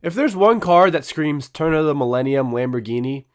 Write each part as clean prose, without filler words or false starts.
If there's one car that screams turn of the millennium Lamborghini,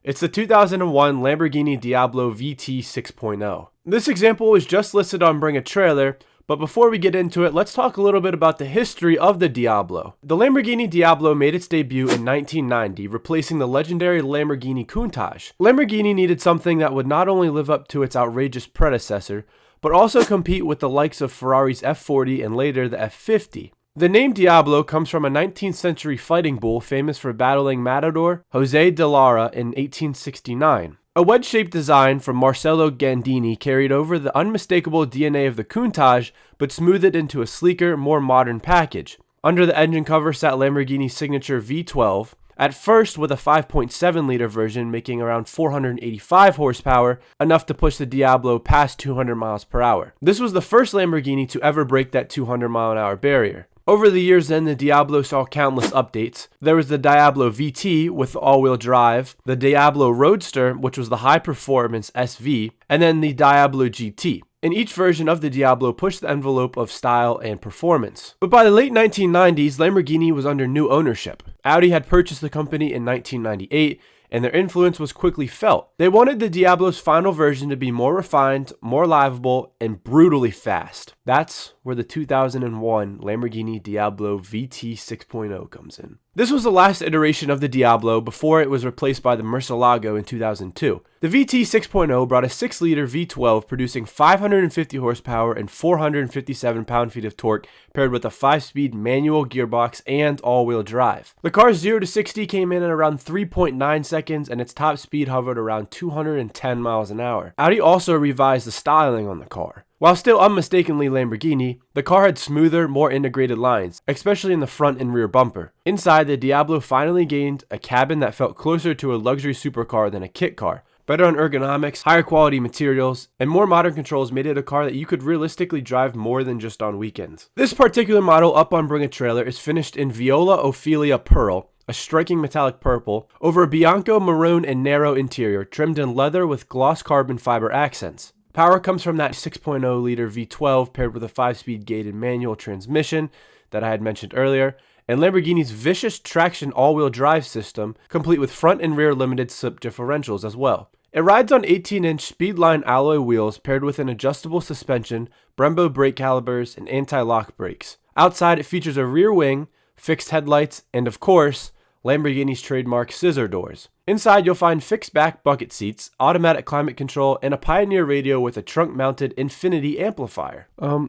it's the 2001 Lamborghini Diablo VT 6.0. This example is just listed on Bring a Trailer, but before we get into it, let's talk a little bit about the history of the Diablo. The Lamborghini Diablo made its debut in 1990, replacing the legendary Lamborghini Countach. Lamborghini needed something that would not only live up to its outrageous predecessor, but also compete with the likes of Ferrari's F40 and later the F50. The name Diablo comes from a 19th century fighting bull famous for battling Matador Jose de Lara in 1869. A wedge-shaped design from Marcello Gandini carried over the unmistakable DNA of the Countach, but smoothed it into a sleeker, more modern package. Under the engine cover sat Lamborghini's signature V12, at first with a 5.7-liter version making around 485 horsepower, enough to push the Diablo past 200 miles per hour. This was the first Lamborghini to ever break that 200-mile-an-hour barrier. Over the years then, the Diablo saw countless updates. There was the Diablo VT with all-wheel drive, the Diablo Roadster, which was the high-performance SV, and then the Diablo GT. And each version of the Diablo pushed the envelope of style and performance. But by the late 1990s, Lamborghini was under new ownership. Audi had purchased the company in 1998, and their influence was quickly felt. They wanted the Diablo's final version to be more refined, more livable, and brutally fast. That's where the 2001 Lamborghini Diablo VT 6.0 comes in. This was the last iteration of the Diablo before it was replaced by the Murciélago in 2002. The VT 6.0 brought a 6-liter V12 producing 550 horsepower and 457 pound-feet of torque paired with a 5-speed manual gearbox and all-wheel drive. The car's 0 to 60 came in at around 3.9 seconds and its top speed hovered around 210 miles an hour. Audi also revised the styling on the car. While still unmistakably Lamborghini, the car had smoother, more integrated lines, especially in the front and rear bumper. Inside, the Diablo finally gained a cabin that felt closer to a luxury supercar than a kit car. Better on ergonomics, higher quality materials, and more modern controls made it a car that you could realistically drive more than just on weekends. This particular model up on Bring a Trailer is finished in Viola Ophelia Pearl, a striking metallic purple, over a Bianco, Marrone, and Nero interior trimmed in leather with gloss carbon fiber accents. Power comes from that 6.0-liter V12 paired with a 5-speed gated manual transmission that I had mentioned earlier, and Lamborghini's vicious traction all-wheel drive system, complete with front and rear limited slip differentials as well. It rides on 18-inch Speedline alloy wheels paired with an adjustable suspension, Brembo brake calipers, and anti-lock brakes. Outside, it features a rear wing, fixed headlights, and of course, Lamborghini's trademark scissor doors. Inside, you'll find fixed back bucket seats, automatic climate control, and a Pioneer radio with a trunk-mounted Infinity amplifier.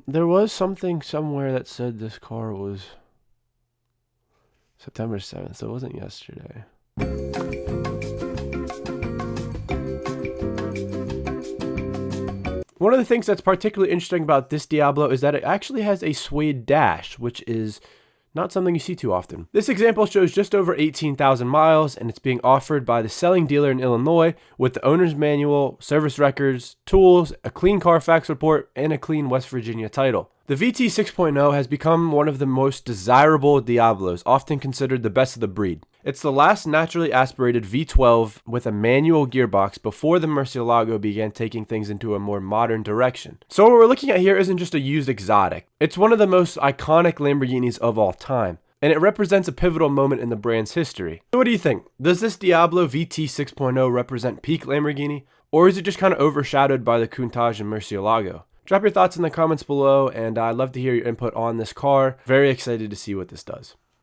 There was something somewhere that said this car was September 7th, so it wasn't yesterday. One of the things that's particularly interesting about this Diablo is that it actually has a suede dash, which is not something you see too often. This example shows just over 18,000 miles, and it's being offered by the selling dealer in Illinois with the owner's manual, service records, tools, a clean Carfax report, and a clean West Virginia title. The VT 6.0 has become one of the most desirable Diablos, often considered the best of the breed. It's the last naturally aspirated V12 with a manual gearbox before the Murciélago began taking things into a more modern direction. So what we're looking at here isn't just a used exotic. It's one of the most iconic Lamborghinis of all time, and it represents a pivotal moment in the brand's history. So what do you think? Does this Diablo VT 6.0 represent peak Lamborghini, or is it just kind of overshadowed by the Countach and Murciélago? Drop your thoughts in the comments below, and I'd love to hear your input on this car. Very excited to see what this does.